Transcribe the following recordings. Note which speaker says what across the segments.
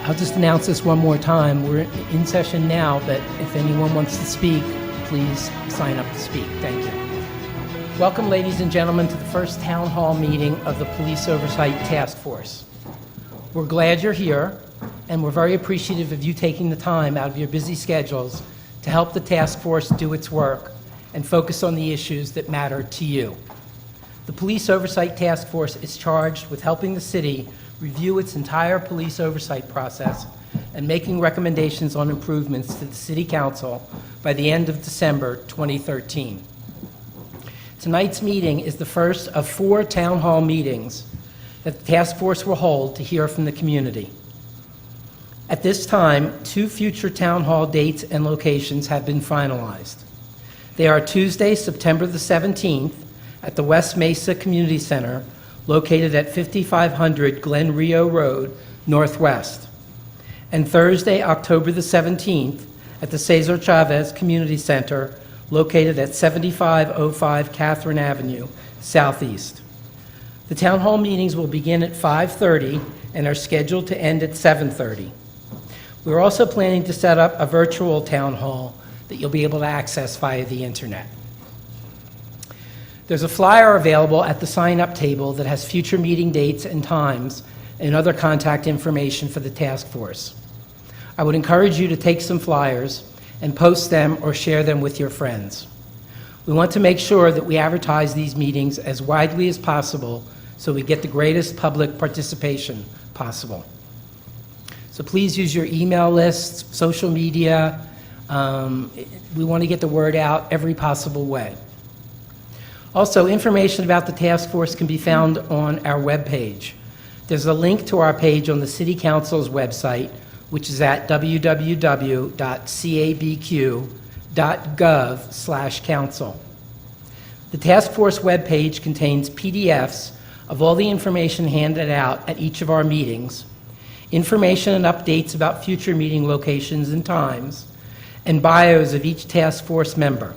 Speaker 1: I'll just announce this one more time. We're in session now, but if anyone wants to speak, please sign up to speak. Thank you. Welcome, ladies and gentlemen, to the first town hall meeting of the Police Oversight Task Force. We're glad you're here, and we're very appreciative of you taking the time out of your busy schedules to help the task force do its work and focus on the issues that matter to you. The Police Oversight Task Force is charged with helping the city review its entire police oversight process and making recommendations on improvements to the City Council by the end of December 2013. Tonight's meeting is the first of 4 town hall meetings that the task force will hold to hear from the community. At this time, 2 future town hall dates and locations have been finalized. They are Tuesday, September the 17th at the West Mesa Community Center, located at 5500 Glen Rio Road, Northwest, and Thursday, October the 17th at the Cesar Chavez Community Center, located at 7505 Catherine Avenue, Southeast. The town hall meetings will begin at 5:30 and are scheduled to end at 7:30. We're also planning to set up a virtual town hall that you'll be able to access via the internet. There's a flyer available at the sign-up table that has future meeting dates and times and other contact information for the task force. I would encourage you to take some flyers and post them or share them with your friends. We want to make sure that we advertise these meetings as widely as possible so we get the greatest public participation possible. So please use your email lists, social media. We want to get the word out every possible way. Also, information about the task force can be found on our webpage. There's a link to our page on the City Council's website, which is at www.cabq.gov/council. The task force webpage contains PDFs of all the information handed out at each of our meetings, information and updates about future meeting locations and times, and bios of each task force member.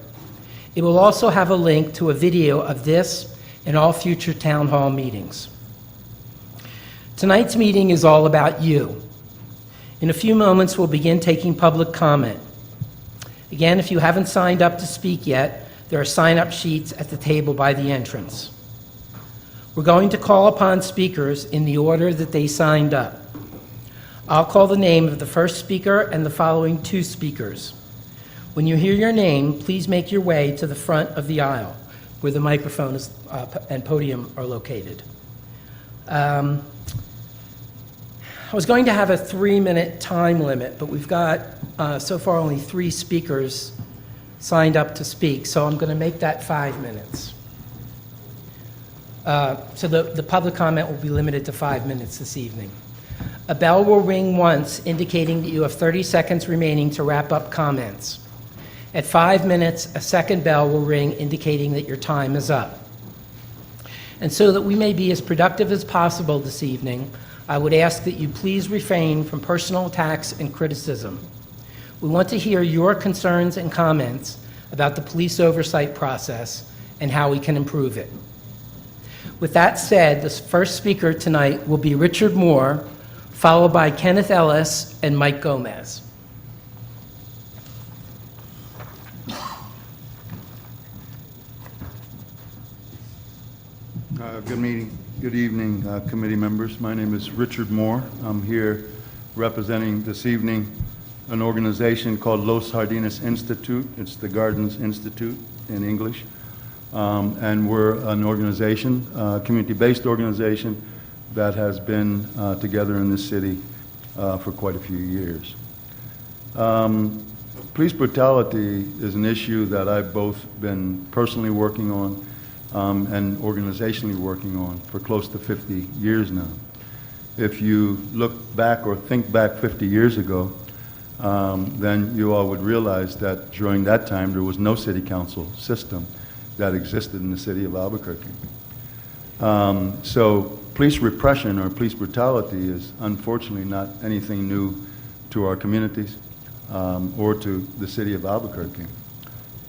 Speaker 1: It will also have a link to a video of this and all future town hall meetings. Tonight's meeting is all about you. In a few moments, we'll begin taking public comment. Again, if you haven't signed up to speak yet, there are sign-up sheets at the table by the entrance. We're going to call upon speakers in the order that they signed up. I'll call the name of the first speaker and the following 2 speakers. When you hear your name, please make your way to the front of the aisle where the microphone and podium are located. I was going to have a 3-minute time limit, but we've got so far only 3 speakers signed up to speak, so I'm going to make that 5 minutes. So the public comment will be limited to 5 minutes this evening. A bell will ring once, indicating that you have 30 seconds remaining to wrap up comments. At 5 minutes, a second bell will ring, indicating that your time is up. And so that we may be as productive as possible this evening, I would ask that you please refrain from personal attacks and criticism. We want to hear your concerns and comments about the police oversight process and how we can improve it. With that said, the first speaker tonight will be Richard Moore, followed by Kenneth Ellis and Mike Gomez.
Speaker 2: Good evening, committee members. My name is Richard Moore. I'm here representing this evening an organization called Los Jardines Institute. It's the Gardens Institute in English. And we're an organization, community-based organization that has been together in this city for quite a few years. Police brutality is an issue that I've both been personally working on and organizationally working on for close to 50 years now. If you look back or think back 50 years ago, then you all would realize that during that time there was no city council system that existed in the city of Albuquerque. So police repression or police brutality is unfortunately not anything new to our communities or to the city of Albuquerque,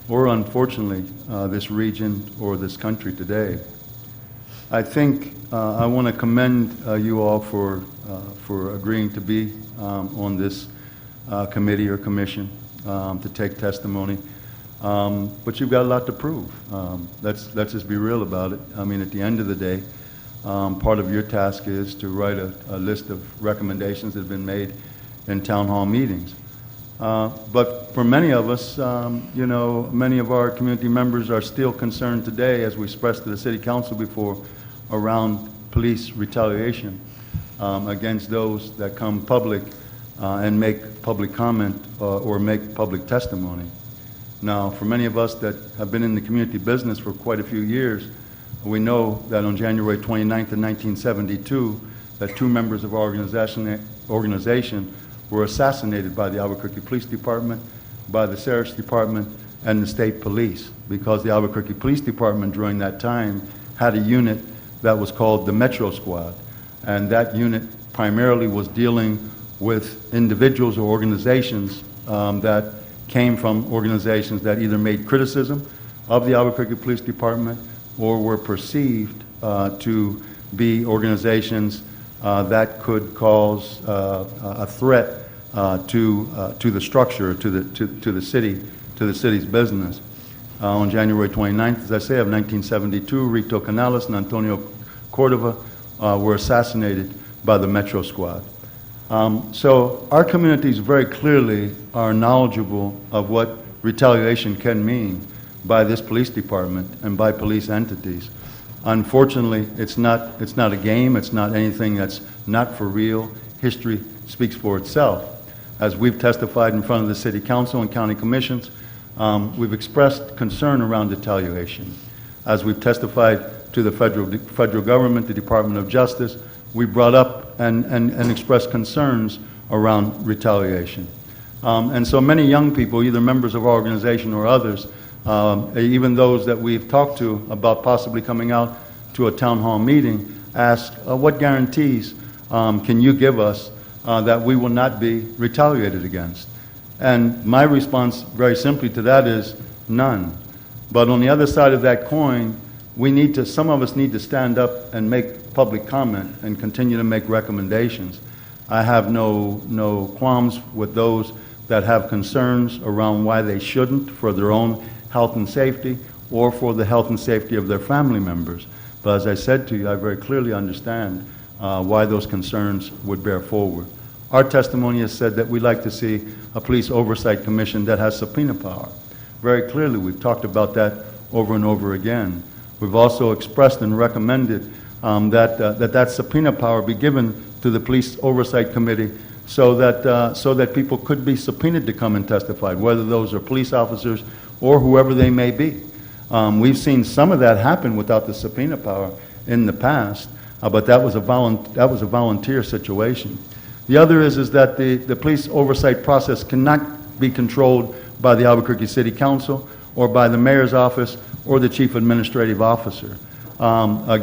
Speaker 2: or unfortunately this region or this country today. I think I want to commend you all for agreeing to be on this committee or commission to take testimony. But you've got a lot to prove. Let's just be real about it. I mean, at the end of the day, part of your task is to write a list of recommendations that have been made in town hall meetings. But for many of us, you know, many of our community members are still concerned today, as we expressed to the city council before, around police retaliation against those that come public and make public comment or make public testimony. Now, for many of us that have been in the community business for quite a few years, we know that on January 29th of 1972, that 2 members of our organization were assassinated by the Albuquerque Police Department, by the Sheriff's Department, and the state police, because the Albuquerque Police Department during that time had a unit that was called the Metro Squad. And that unit primarily was dealing with individuals or organizations that came from organizations that either made criticism of the Albuquerque Police Department or were perceived to be organizations that could cause a threat to the structure, to the city's business. On January 29th, as I say, of 1972, Rito Canales and Antonio Cordova were assassinated by the Metro Squad. So our communities very clearly are knowledgeable of what retaliation can mean by this police department and by police entities. Unfortunately, it's not a game. It's not anything that's not for real. History speaks for itself. As we've testified in front of the City Council and County Commissions, we've expressed concern around retaliation. As we've testified to the federal government, the Department of Justice, we brought up and expressed concerns around retaliation. And so many young people, either members of our organization or others, even those that we've talked to about possibly coming out to a town hall meeting, ask, what guarantees can you give us that we will not be retaliated against? And my response very simply to that is none. But on the other side of that coin, some of us need to stand up and make public comment and continue to make recommendations. I have no qualms with those that have concerns around why they shouldn't for their own health and safety or for the health and safety of their family members. But as I said to you, I very clearly understand why those concerns would bear forward. Our testimony has said that we'd like to see a police oversight commission that has subpoena power. Very clearly, we've talked about that over and over again. We've also expressed and recommended that subpoena power be given to the police oversight committee so that people could be subpoenaed to come and testify, whether those are police officers or whoever they may be. We've seen some of that happen without the subpoena power in the past, but that was a volunteer situation. The other is that the police oversight process cannot be controlled by the Albuquerque City Council or by the mayor's office or the chief administrative officer, or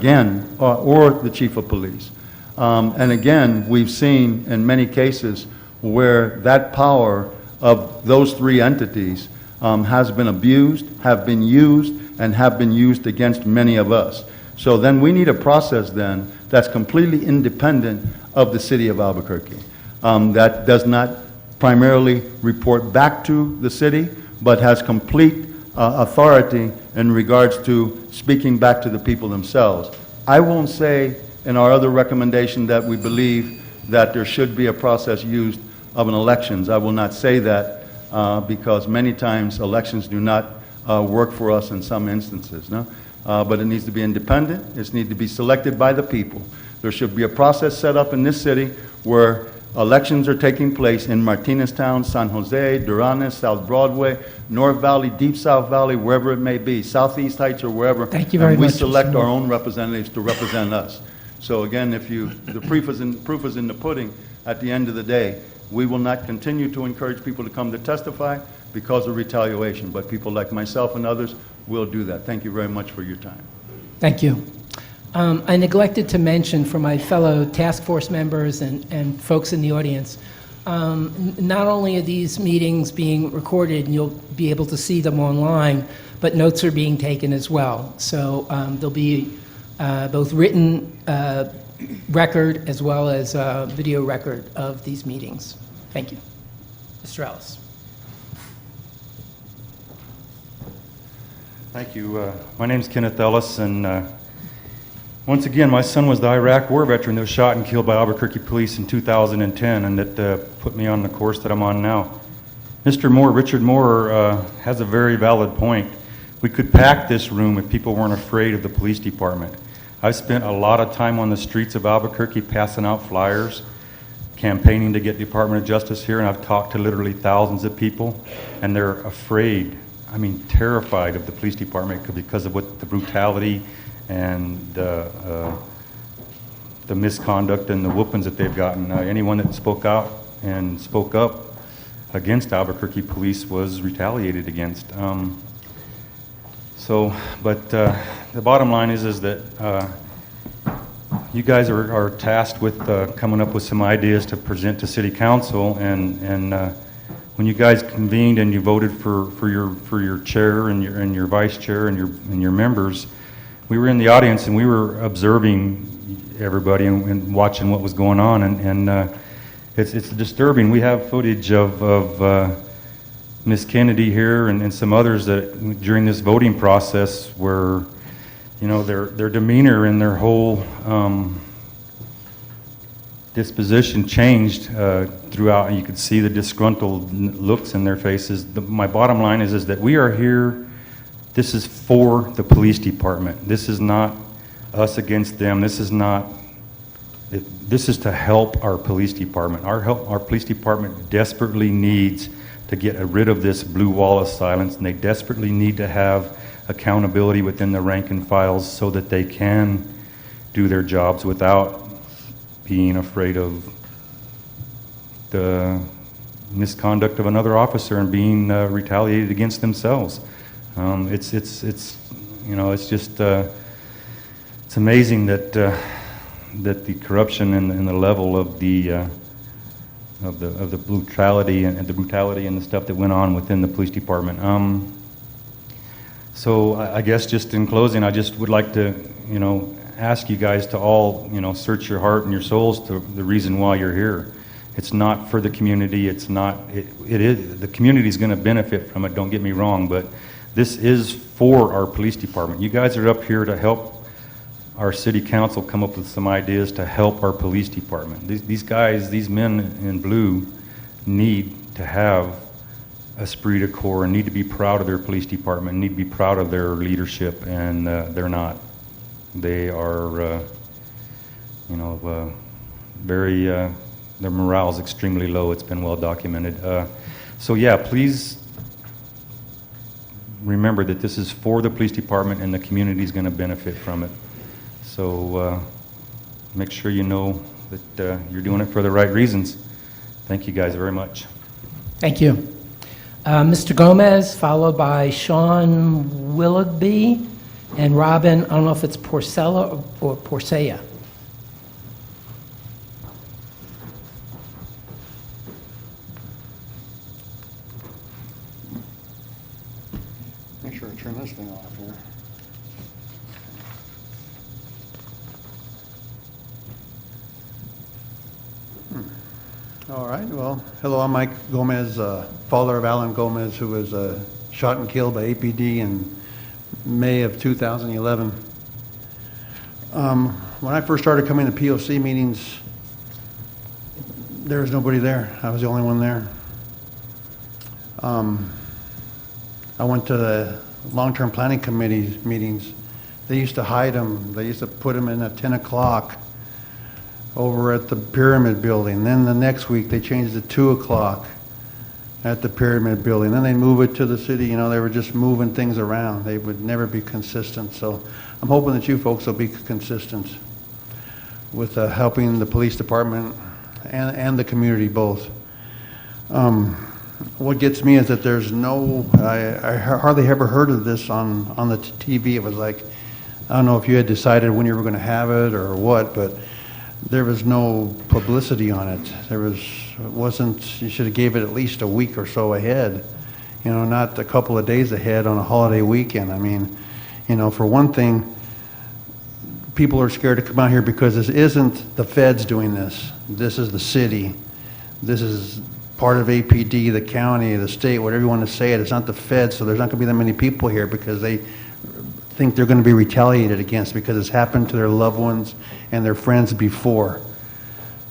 Speaker 2: the chief of police. And again, we've seen in many cases where that power of those 3 entities has been abused, have been used, and have been used against many of us. So then we need a process then that's completely independent of the city of Albuquerque, that does not primarily report back to the city, but has complete authority in regards to speaking back to the people themselves. I won't say in our other recommendation that we believe that there should be a process used of an elections. I will not say that because many times elections do not work for us in some instances. No? But it needs to be independent. It needs to be selected by the people. There should be a process set up in this city where elections are taking place in Martineztown, San Jose, Duranes, South Broadway, North Valley, Deep South Valley, wherever it may be, Southeast Heights or wherever.
Speaker 1: Thank you very much.
Speaker 2: We select our own representatives to represent us. So again, the proof is in the pudding. At the end of the day, we will not continue to encourage people to come to testify because of retaliation, but people like myself and others will do that. Thank you very much for your time.
Speaker 1: Thank you. I neglected to mention for my fellow task force members and folks in the audience, not only are these meetings being recorded and you'll be able to see them online, but notes are being taken as well. So there'll be both written record as well as video record of these meetings. Thank you. Mr. Ellis.
Speaker 3: Thank you. My name is Kenneth Ellis, and once again, my son was the Iraq War veteran that was shot and killed by Albuquerque police in 2010, and that put me on the course that I'm on now. Mr. Moore, Richard Moore, has a very valid point. We could pack this room if people weren't afraid of the police department. I've spent a lot of time on the streets of Albuquerque passing out flyers, campaigning to get Department of Justice here, and I've talked to literally thousands of people, and they're afraid, I mean terrified of the police department because of what the brutality and the misconduct and the whoopings that they've gotten. Anyone that spoke out and spoke up against Albuquerque police was retaliated against. But the bottom line is that you guys are tasked with coming up with some ideas to present to City Council, and when you guys convened and you voted for your chair and your vice chair and your members, we were in the audience and we were observing everybody and watching what was going on, and it's disturbing. We have footage of Miss Kennedy here and some others that during this voting process where, you know, their demeanor and their whole disposition changed throughout. You could see the disgruntled looks in their faces. My bottom line is that we are here. This is for the police department. This is not us against them. This is not. This is to help our police department. Our police department desperately needs to get rid of this blue wall of silence, and they desperately need to have accountability within the rank and files so that they can do their jobs without being afraid of the misconduct of another officer and being retaliated against themselves. It's you know, it's just it's amazing that the corruption and the level of the brutality and the stuff that went on within the police department. So I guess just in closing, I just would like to, you know, ask you guys to all, you know, search your heart and your souls to the reason why you're here. It's not for the community. It's not. It is the community is going to benefit from it. Don't get me wrong, but this is for our police department. You guys are up here to help our city council come up with some ideas to help our police department. These guys, these men in blue, need to have esprit de corps and need to be proud of their police department, need to be proud of their leadership, and they're not. They are, you know, very, their morale is extremely low. It's been well documented. So yeah, please remember that this is for the police department and the community is going to benefit from it. So make sure you know that you're doing it for the right reasons. Thank you guys very much.
Speaker 1: Thank you. Mr. Gomez, followed by Sean Willoughby and Robin, I don't know if it's Porcella or Porcella.
Speaker 4: Make sure I turn this thing off here. All right, well, hello, I'm Mike Gomez, father of Alan Gomez, who was shot and killed by APD in May of 2011. When I first started coming to POC meetings, there was nobody there. I was the only one there. I went to the long-term planning committee meetings. They used to hide them. They used to put them in at 10 o'clock over at the Pyramid Building. Then the next week they changed it to 2 o'clock at the Pyramid Building. Then they move it to the city. You know, they were just moving things around. They would never be consistent. So I'm hoping that you folks will be consistent with helping the police department and the community both. What gets me is that there's no, I hardly ever heard of this on the TV. It was like, I don't know if you had decided when you were going to have it or what, but there was no publicity on it. Wasn't, you should have gave it at least a week or so ahead, you know, not a couple of days ahead on a holiday weekend. I mean, you know, for one thing, people are scared to come out here because this isn't the feds doing this. This is the city. This is part of APD, the county, the state, whatever you want to say it. It's not the feds, so there's not going to be that many people here because they think they're going to be retaliated against because it's happened to their loved ones and their friends before.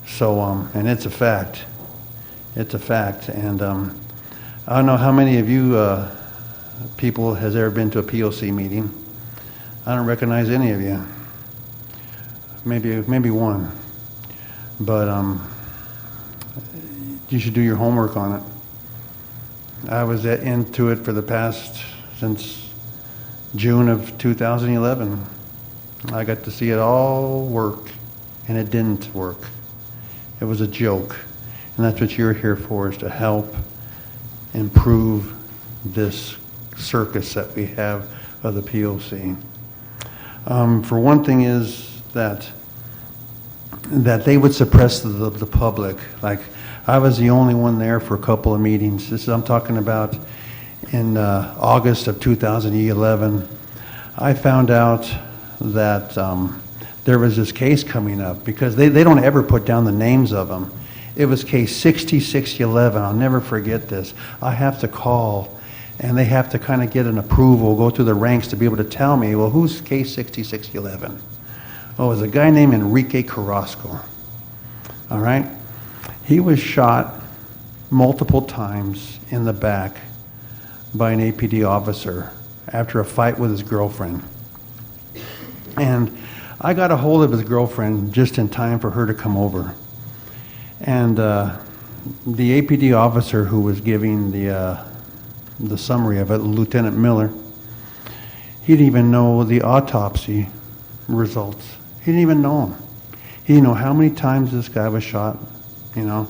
Speaker 4: So, and it's a fact. It's a fact. And I don't know how many of you people has ever been to a POC meeting. I don't recognize any of you. Maybe one. But you should do your homework on it. I was into it for the past, since June of 2011. I got to see it all work, and it didn't work. It was a joke. And that's what you're here for, is to help improve this circus that we have of the POC. For one thing is that they would suppress the public. Like, I was the only one there for a couple of meetings. I'm talking about in August of 2011. I found out that there was this case coming up because they don't ever put down the names of them. It was case 6611. I'll never forget this. I have to call, and they have to kind of get an approval, go through the ranks to be able to tell me, well, who's case 6611? Oh, it was a guy named Enrique Carrasco. All right? He was shot multiple times in the back by an APD officer after a fight with his girlfriend. And I got a hold of his girlfriend just in time for her to come over. And the APD officer who was giving the summary of it, Lieutenant Miller, he didn't even know the autopsy results. He didn't even know them. He didn't know how many times this guy was shot, you know.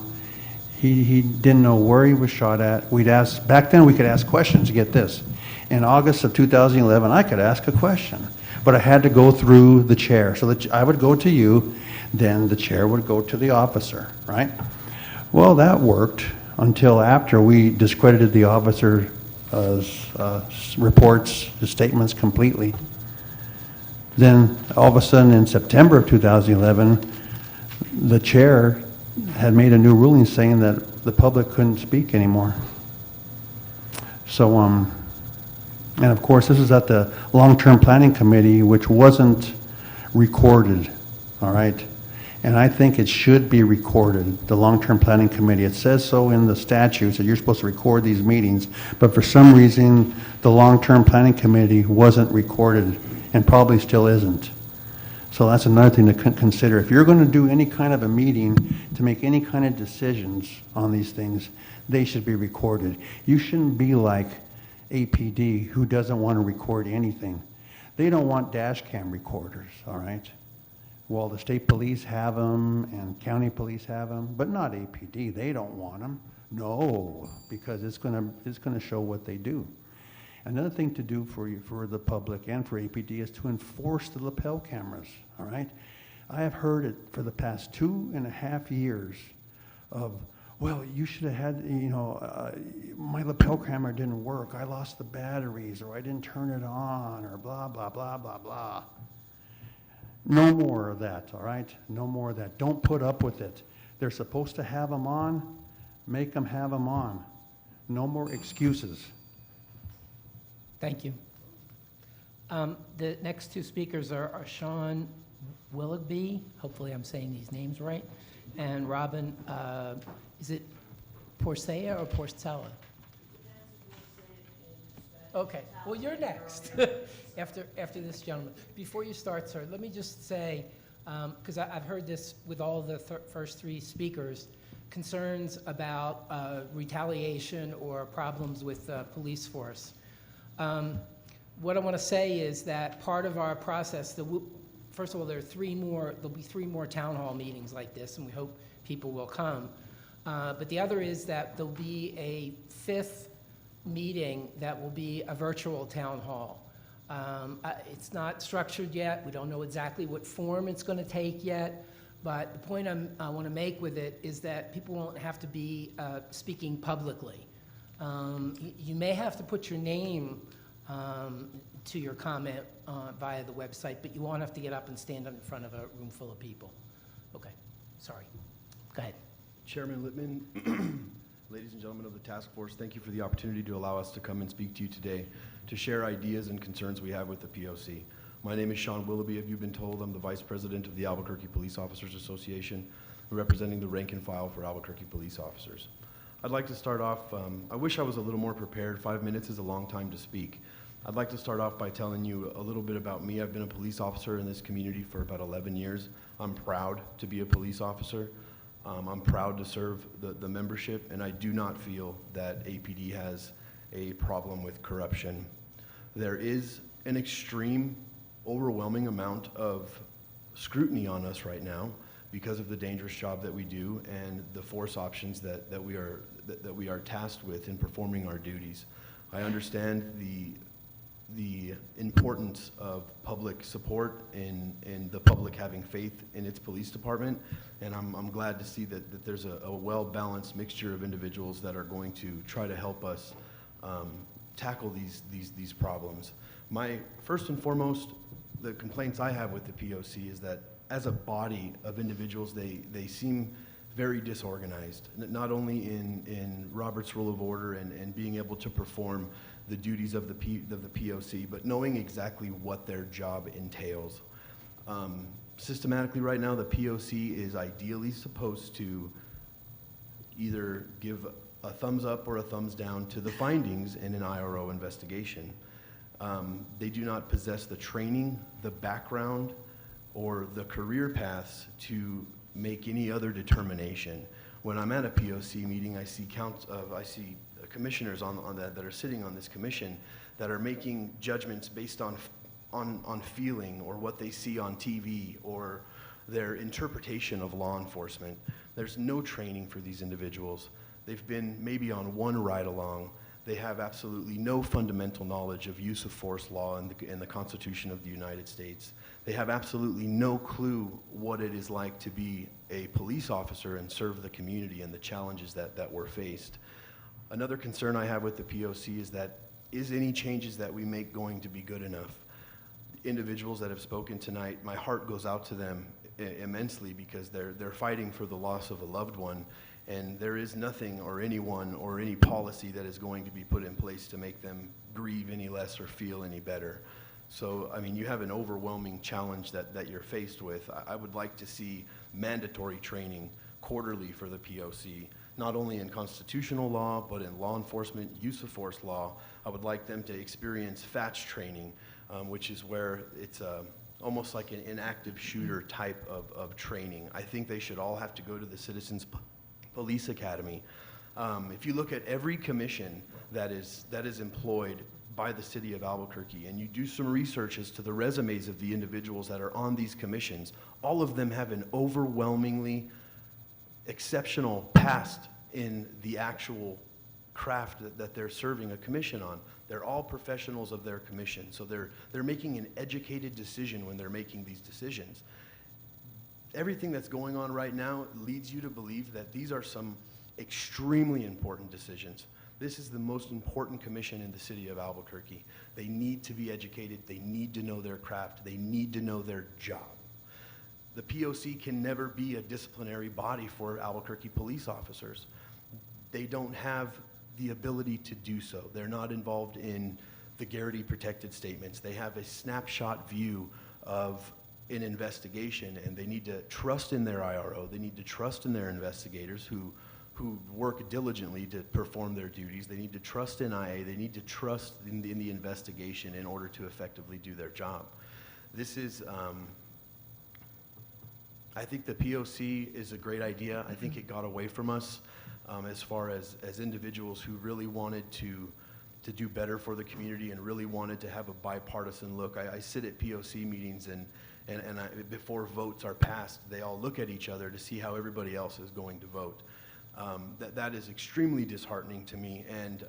Speaker 4: He didn't know where he was shot at. We'd ask, back then we could ask questions, get this. In August of 2011, I could ask a question, but I had to go through the chair. So that I would go to you, then the chair would go to the officer, right? Well, that worked until after we discredited the officer's reports, his statements completely. Then all of a sudden in September of 2011, the chair had made a new ruling saying that the public couldn't speak anymore. So, and of course this is at the Long-Term Planning Committee, which wasn't recorded, all right? And I think it should be recorded, the Long-Term Planning Committee. It says so in the statutes that you're supposed to record these meetings, but for some reason, the Long-Term Planning Committee wasn't recorded and probably still isn't. So that's another thing to consider. If you're going to do any kind of a meeting to make any kind of decisions on these things, they should be recorded. You shouldn't be like APD, who doesn't want to record anything. They don't want dash cam recorders, all right? Well, the state police have them and county police have them, but not APD. They don't want them. No, because it's going to show what they do. Another thing to do for the public and for APD is to enforce the lapel cameras, all right? I have heard it for the past 2.5 years of, well, you should have had, you know, my lapel camera didn't work. I lost the batteries, or I didn't turn it on, or blah, blah, blah, blah, blah. No more of that, all right? No more of that. Don't put up with it. They're supposed to have them on. Make them have them on. No more excuses.
Speaker 1: Thank you. The next two speakers are Sean Willoughby, hopefully I'm saying these names right, and Robin, is it Porcella or Porcella? Okay, well, you're next, after this gentleman. Before you start, sir, let me just say, because I've heard this with all the first three speakers, concerns about retaliation or problems with police force. What I want to say is that part of our process, first of all, there'll be three more town hall meetings like this, and we hope people will come. But the other is that there'll be a fifth meeting that will be a virtual town hall. It's not structured yet. We don't know exactly what form it's going to take yet. But the point I want to make with it is that people won't have to be speaking publicly. You may have to put your name to your comment via the website, but you won't have to get up and stand up in front of a room full of people. Okay, sorry. Go ahead.
Speaker 5: Chairman Littman, ladies and gentlemen of the task force, thank you for the opportunity to allow us to come and speak to you today to share ideas and concerns we have with the POC. My name is Sean Willoughby. If you've been told, I'm the Vice President of the Albuquerque Police Officers Association, representing the rank and file for Albuquerque police officers. I'd like to start off, I wish I was a little more prepared. 5 minutes is a long time to speak. I'd like to start off by telling you a little bit about me. I've been a police officer in this community for about 11 years. I'm proud to be a police officer. I'm proud to serve the membership, and I do not feel that APD has a problem with corruption. There is an extreme, overwhelming amount of scrutiny on us right now because of the dangerous job that we do and the force options that we are tasked with in performing our duties. I understand the importance of public support and the public having faith in its police department, and I'm glad to see that there's a well-balanced mixture of individuals that are going to try to help us tackle these problems. First and foremost, the complaints I have with the POC is that as a body of individuals, they seem very disorganized, not only in Robert's Rule of Order and being able to perform the duties of the POC, but knowing exactly what their job entails. Systematically right now, the POC is ideally supposed to either give a thumbs up or a thumbs down to the findings in an IRO investigation. They do not possess the training, the background, or the career paths to make any other determination. When I'm at a POC meeting, I see commissioners on that are sitting on this commission that are making judgments based on feeling or what they see on TV or their interpretation of law enforcement. There's no training for these individuals. They've been maybe on one ride along. They have absolutely no fundamental knowledge of use of force law and the Constitution of the United States. They have absolutely no clue what it is like to be a police officer and serve the community and the challenges that we're faced. Another concern I have with the POC is any changes that we make going to be good enough? Individuals that have spoken tonight, my heart goes out to them immensely because they're fighting for the loss of a loved one, and there is nothing or anyone or any policy that is going to be put in place to make them grieve any less or feel any better. So, I mean, you have an overwhelming challenge that you're faced with. I would like to see mandatory training quarterly for the POC, not only in constitutional law, but in law enforcement, use of force law. I would like them to experience FATS training, which is where it's almost like an active shooter type of training. I think they should all have to go to the Citizens Police Academy. If you look at every commission that is employed by the city of Albuquerque, and you do some research as to the resumes of the individuals that are on these commissions, all of them have an overwhelmingly exceptional past in the actual craft that they're serving a commission on. They're all professionals of their commission, so they're making an educated decision when they're making these decisions. Everything that's going on right now leads you to believe that these are some extremely important decisions. This is the most important commission in the city of Albuquerque. They need to be educated, they need to know their craft, they need to know their job. The POC can never be a disciplinary body for Albuquerque police officers. They don't have the ability to do so. They're not involved in the Garrity protected statements. They have a snapshot view of an investigation, and they need to trust in their IRO. They need to trust in their investigators who work diligently to perform their duties. They need to trust in IA. They need to trust in the investigation in order to effectively do their job. This is, I think the POC is a great idea. I think it got away from us as far as individuals who really wanted to do better for the community and really wanted to have a bipartisan look. I sit at POC meetings and before votes are passed, they all look at each other to see how everybody else is going to vote. That is extremely disheartening to me, and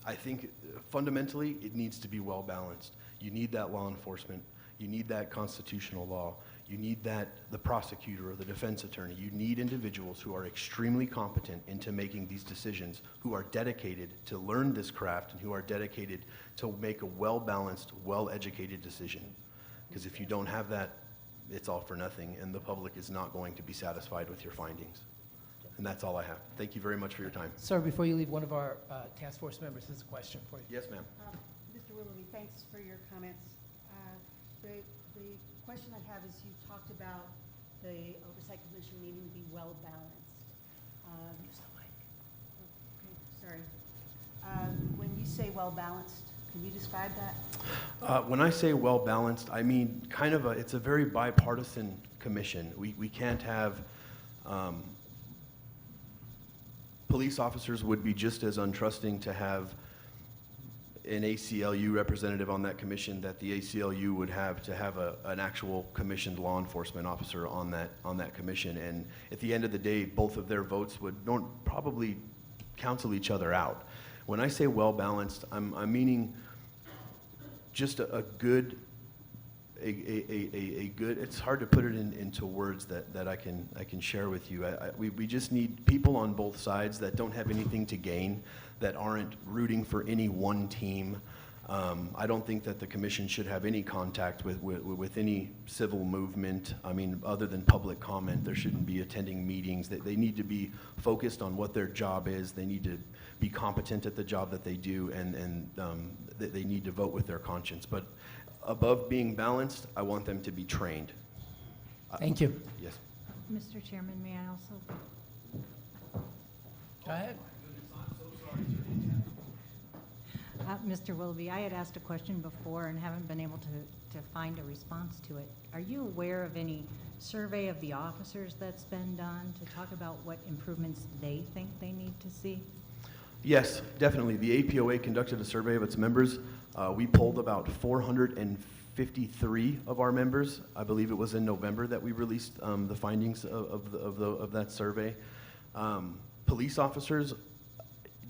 Speaker 5: I think fundamentally it needs to be well balanced. You need that law enforcement, you need that constitutional law, You need the prosecutor or the defense attorney. You need individuals who are extremely competent into making these decisions, who are dedicated to learn this craft, and who are dedicated to make a well-balanced, well-educated decision. Because if you don't have that, it's all for nothing, and the public is not going to be satisfied with your findings. And that's all I have. Thank you very much for your time.
Speaker 1: Sir, before you leave, one of our task force members has a question for you.
Speaker 5: Yes, ma'am.
Speaker 6: Mr. Willoughby, thanks for your comments. The question I have is you talked about the Oversight Commission needing to be well-balanced.
Speaker 1: Use the mic.
Speaker 6: Okay, sorry. When you say well-balanced, can you describe that?
Speaker 5: When I say well-balanced, I mean it's a very bipartisan commission. We can't have, police officers would be just as untrusting to have an ACLU representative on that commission that the ACLU would have to have an actual commissioned law enforcement officer on that commission. And at the end of the day, both of their votes would probably cancel each other out. When I say well-balanced, I'm meaning just a good, it's hard to put it into words that I can share with you. We just need people on both sides that don't have anything to gain, that aren't rooting for any one team. I don't think that the commission should have any contact with any civil movement. I mean, other than public comment, there shouldn't be attending meetings. They need to be focused on what their job is. They need to be competent at the job that they do, and they need to vote with their conscience. But above being balanced, I want them to be trained.
Speaker 1: Thank you.
Speaker 5: Yes.
Speaker 7: Mr. Chairman, may I also?
Speaker 1: Go ahead.
Speaker 7: Mr. Willoughby, I had asked a question before and haven't been able to find a response to it. Are you aware of any survey of the officers that's been done to talk about what improvements they think they need to see?
Speaker 5: Yes, definitely. The APOA conducted a survey of its members. We polled about 453 of our members. I believe it was in November that we released the findings of that survey. Police officers,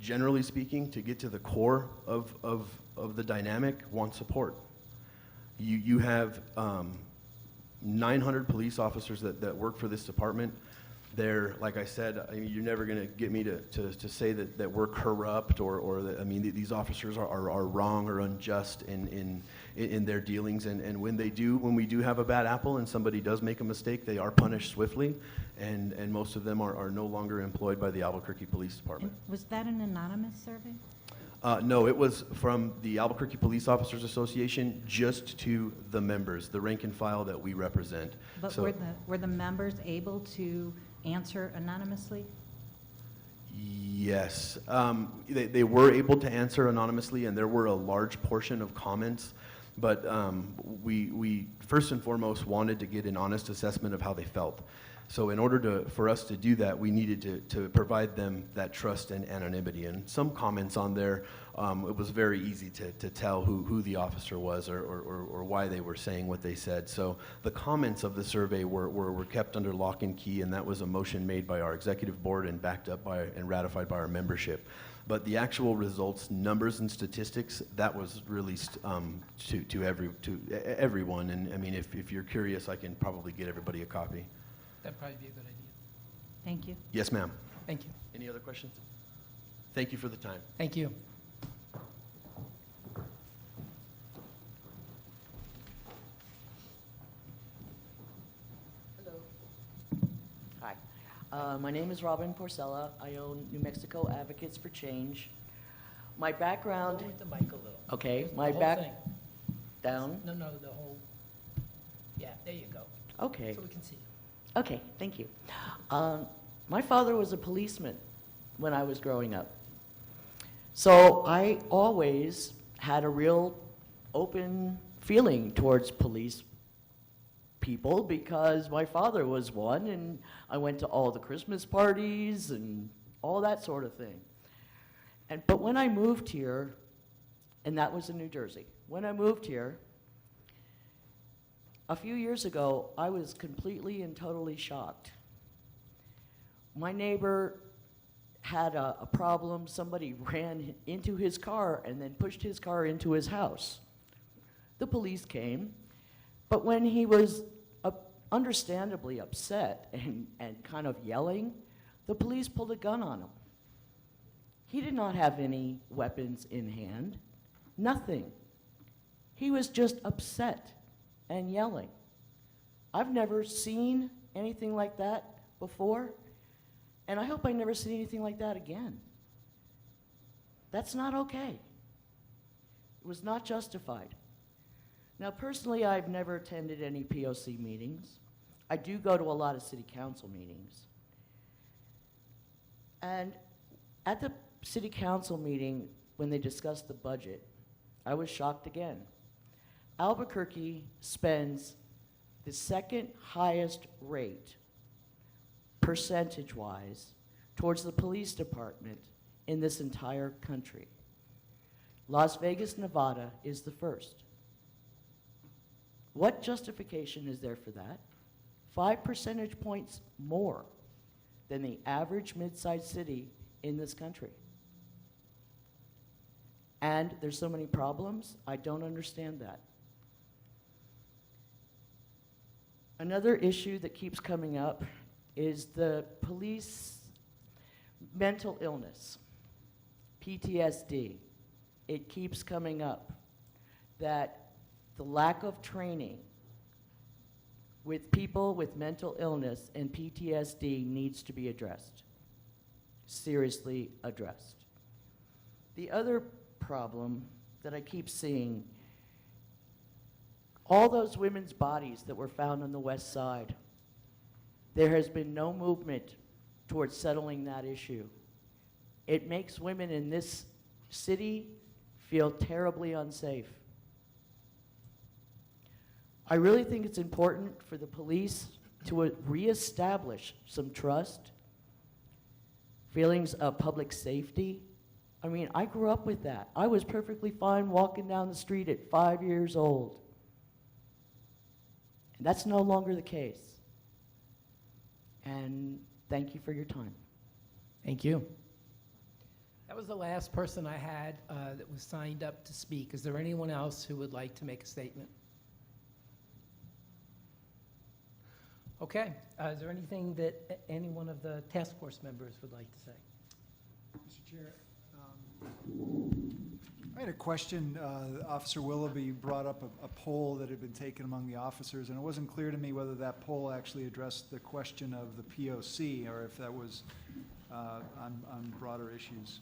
Speaker 5: generally speaking, to get to the core of the dynamic, want support. You have 900 police officers that work for this department. They're, like I said, I mean, you're never going to get me to say that we're corrupt or that, I mean, these officers are wrong or unjust in their dealings. And when we do have a bad apple and somebody does make a mistake, they are punished swiftly. And most of them are no longer employed by the Albuquerque Police Department.
Speaker 7: Was that an anonymous survey?
Speaker 5: No, it was from the Albuquerque Police Officers Association just to the members, the rank and file that we represent.
Speaker 7: But
Speaker 5: So-
Speaker 7: were the members able to answer anonymously?
Speaker 5: Yes, they were able to answer anonymously, and there were a large portion of comments, but we first and foremost wanted to get an honest assessment of how they felt. So in order for us to do that, we needed to provide them that trust and anonymity. And some comments on there, it was very easy to tell who the officer was or why they were saying what they said. So the comments of the survey were kept under lock and key, and that was a motion made by our executive board and backed up by and ratified by our membership. But the actual results, numbers and statistics, that was released to everyone. And I mean, if you're curious, I can probably get everybody a copy.
Speaker 1: That'd probably be a good idea.
Speaker 7: Thank you.
Speaker 5: Yes, ma'am.
Speaker 1: Thank you.
Speaker 5: Any other questions? Thank you for the time.
Speaker 1: Thank you.
Speaker 8: Hello. Hi. My name is Robin Porcella. I own New Mexico Advocates for Change. My background,
Speaker 1: Go with the mic a little.
Speaker 8: okay,
Speaker 1: The
Speaker 8: my
Speaker 1: whole
Speaker 8: back,
Speaker 1: thing.
Speaker 8: down,
Speaker 1: No, the whole, yeah, there you go.
Speaker 8: okay.
Speaker 1: So we can see you.
Speaker 8: Okay, thank you. My father was a policeman when I was growing up. So I always had a real open feeling towards police people because my father was one, and I went to all the Christmas parties and all that sort of thing. But when I moved here, and that was in New Jersey, when I moved here, a few years ago, I was completely and totally shocked. My neighbor had a problem. Somebody ran into his car and then pushed his car into his house. The police came, but when he was understandably upset and kind of yelling, the police pulled a gun on him. He did not have any weapons in hand, nothing. He was just upset and yelling. I've never seen anything like that before, and I hope I never see anything like that again. That's not okay. It was not justified. Now, personally, I've never attended any POC meetings. I do go to a lot of city council meetings. And at the city council meeting, when they discussed the budget, I was shocked again. Albuquerque spends the second highest rate, percentage-wise, towards the police department in this entire country. Las Vegas, Nevada is the first. What justification is there for that? 5 percentage points more than the average mid-sized city in this country. And there's so many problems, I don't understand that. Another issue that keeps coming up is the police mental illness, PTSD. It keeps coming up that the lack of training with people with mental illness and PTSD needs to be addressed, seriously addressed. The other problem that I keep seeing, all those women's bodies that were found on the west side, there has been no movement towards settling that issue. It makes women in this city feel terribly unsafe. I really think it's important for the police to reestablish some trust, feelings of public safety. I mean, I grew up with that. I was perfectly fine walking down the street at 5 years old. And that's no longer the case. And thank you for your time.
Speaker 1: Thank you. That was the last person I had that was signed up to speak. Is there anyone else who would like to make a statement? Okay. Is there anything that any one of the task force members would like to say?
Speaker 9: Mr. Chair, I had a question. Officer Willoughby brought up a poll that had been taken among the officers, and it wasn't clear to me whether that poll actually addressed the question of the POC or if that was on broader issues.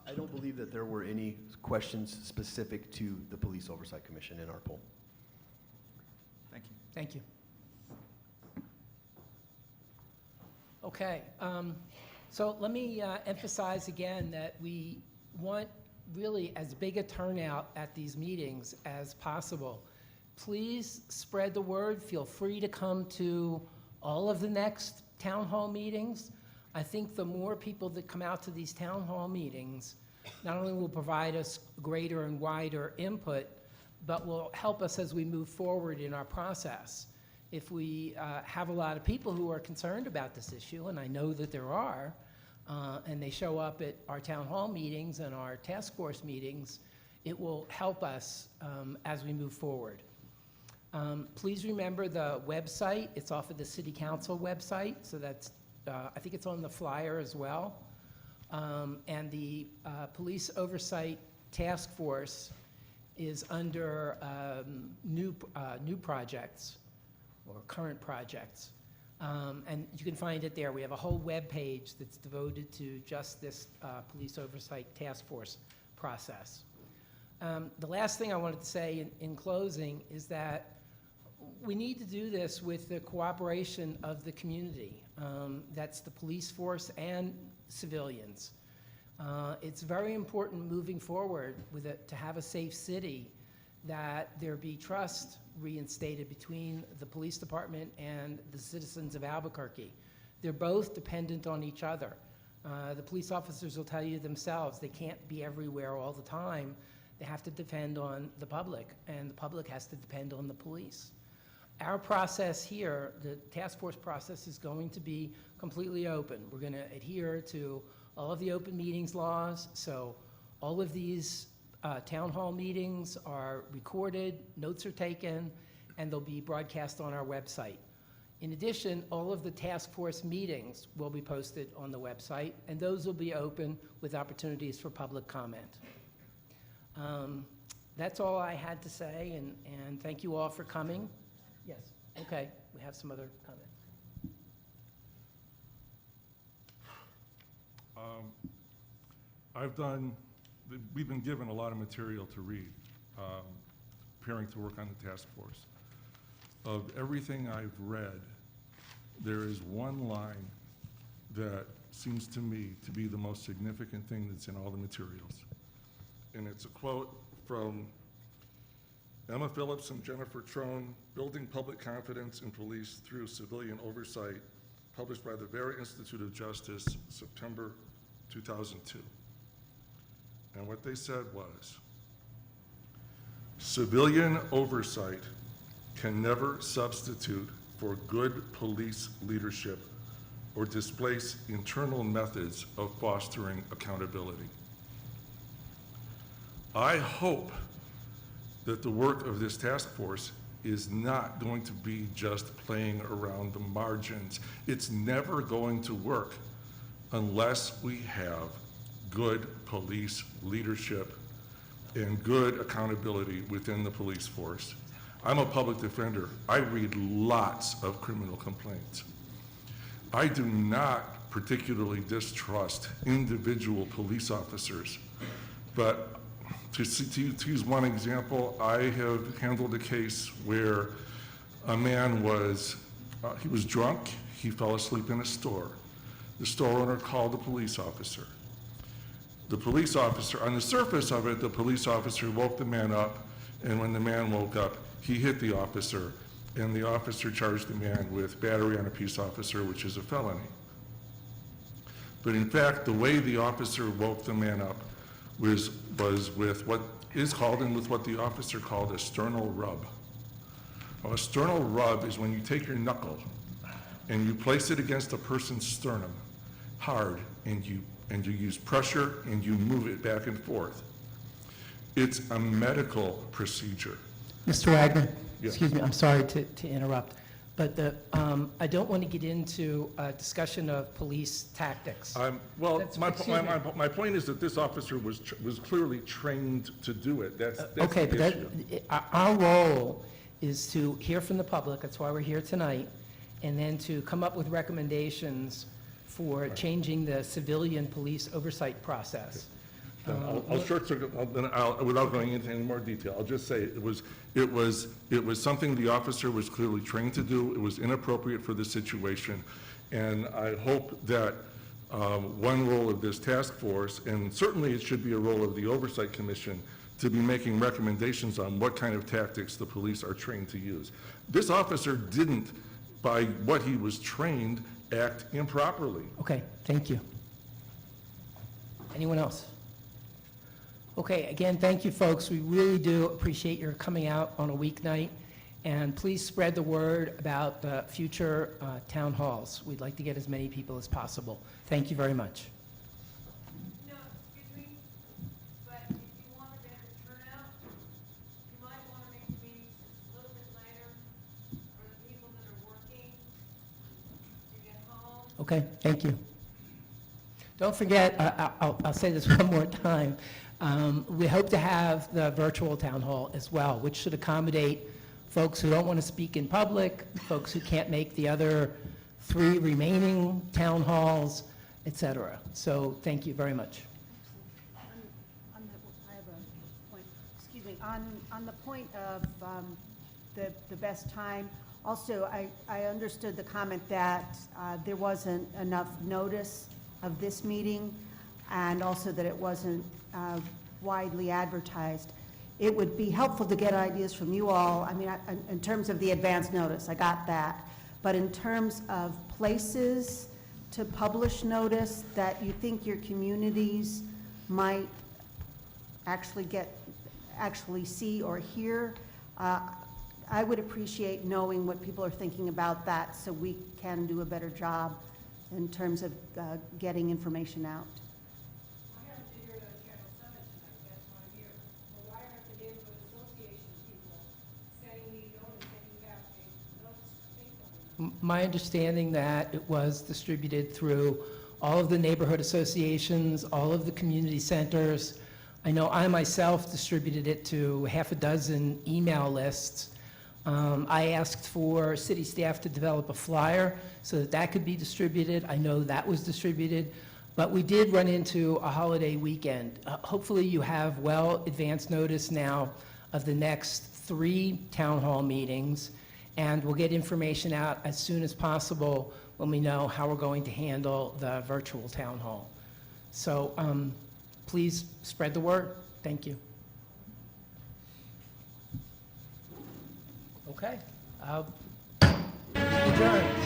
Speaker 5: I don't believe that there were any questions specific to the Police Oversight Commission in our poll.
Speaker 9: Thank you.
Speaker 1: Thank you. Okay. So let me emphasize again that we want really as big a turnout at these meetings as possible. Please spread the word. Feel free to come to all of the next town hall meetings. I think the more people that come out to these town hall meetings, not only will provide us greater and wider input, but will help us as we move forward in our process. If we have a lot of people who are concerned about this issue, and I know that there are, and they show up at our town hall meetings and our task force meetings, it will help us as we move forward. Please remember the website. It's off of the City Council website, so that's, I think it's on the flyer as well. And the Police Oversight Task Force is under new projects or current projects. And you can find it there. We have a whole web page that's devoted to just this Police Oversight Task Force process. The last thing I wanted to say in closing is that we need to do this with the cooperation of the community. That's the police force and civilians. It's very important moving forward to have a safe city, that there be trust reinstated between the police department and the citizens of Albuquerque. They're both dependent on each other. The police officers will tell you themselves they can't be everywhere all the time. They have to depend on the public, and the public has to depend on the police. Our process here, the task force process, is going to be completely open. We're going to adhere to all of the open meetings laws, so all of these town hall meetings are recorded, notes are taken, and they'll be broadcast on our website. In addition, all of the task force meetings will be posted on the website, and those will be open with opportunities for public comment. That's all I had to say, and thank you all for coming. Yes, okay, we have some other comments.
Speaker 10: We've been given a lot of material to read, preparing to work on the task force. Of everything I've read, there is one line that seems to me to be the most significant thing that's in all the materials. And it's a quote from Emma Phillips and Jennifer Trone, Building Public Confidence in Police Through Civilian Oversight, published by the Vera Institute of Justice, September 2002. And what they said was, civilian oversight can never substitute for good police leadership or displace internal methods of fostering accountability. I hope that the work of this task force is not going to be just playing around the margins. It's never going to work unless we have good police leadership and good accountability within the police force. I'm a public defender. I read lots of criminal complaints. I do not particularly distrust individual police officers, but to use one example, I have handled a case where a man was drunk, he fell asleep in a store. The store owner called the police officer. The police officer, on the surface of it, the police officer woke the man up, and when the man woke up, he hit the officer, and the officer charged the man with battery on a peace officer, which is a felony. But in fact, the way the officer woke the man up was with what is called, and with what the officer called, a sternal rub. Now, a sternal rub is when you take your knuckle and you place it against a person's sternum hard, and you use pressure and you move it back and forth. It's a medical procedure.
Speaker 1: Mr. Wagner,
Speaker 10: Yes.
Speaker 1: excuse me, I'm sorry to interrupt, but I don't want to get into a discussion of police tactics.
Speaker 10: Well,
Speaker 1: That's-
Speaker 10: my
Speaker 1: excuse me.
Speaker 10: point is that this officer was clearly trained to do it. That's
Speaker 1: Okay,
Speaker 10: the
Speaker 1: but
Speaker 10: issue.
Speaker 1: our role is to hear from the public, that's why we're here tonight, and then to come up with recommendations for changing the civilian police oversight process.
Speaker 10: I'll short circuit, without going into any more detail, I'll just say it was something the officer was clearly trained to do. It was inappropriate for the situation. And I hope that one role of this task force, and certainly it should be a role of the Oversight Commission, to be making recommendations on what kind of tactics the police are trained to use. This officer didn't, by what he was trained, act improperly.
Speaker 1: Okay, thank you. Anyone else? Okay, again, thank you, folks. We really do appreciate your coming out on a weeknight, and please spread the word about the future town halls. We'd like to get as many people as possible. Thank you very much.
Speaker 11: No, excuse me, but if you want a better turnout, you might want to make the meetings just a little bit later for the people that are working to get home.
Speaker 1: Okay, thank you. Don't forget, I'll say this one more time. We hope to have the virtual town hall as well, which should accommodate folks who don't want to speak in public, folks who can't make the other 3 remaining town halls, et cetera. So thank you very much.
Speaker 6: I have a point, excuse me, on the point of the best time, also, I understood the comment that there wasn't enough notice of this meeting, and also that it wasn't widely advertised. It would be helpful to get ideas from you all. I mean, in terms of the advance notice, I got that. But in terms of places to publish notice that you think your communities might actually see or hear, I would appreciate knowing what people are thinking about that, so we can do a better job in terms of getting information out.
Speaker 11: I happen to hear it on Channel 7 tonight, that's why I'm here. But why aren't the neighborhood association people sending me notice,
Speaker 1: My understanding that it was distributed through all of the neighborhood associations, all of the community centers. I know I myself distributed it to half a dozen email lists. I asked for city staff to develop a flyer so that that could be distributed. I know that was distributed, but we did run into a holiday weekend. Hopefully you have well advanced notice now of the next 3 town hall meetings, and we'll get information out as soon as possible when we know how we're going to handle the virtual town hall. So please spread the word. Thank you. Okay. Adjourn.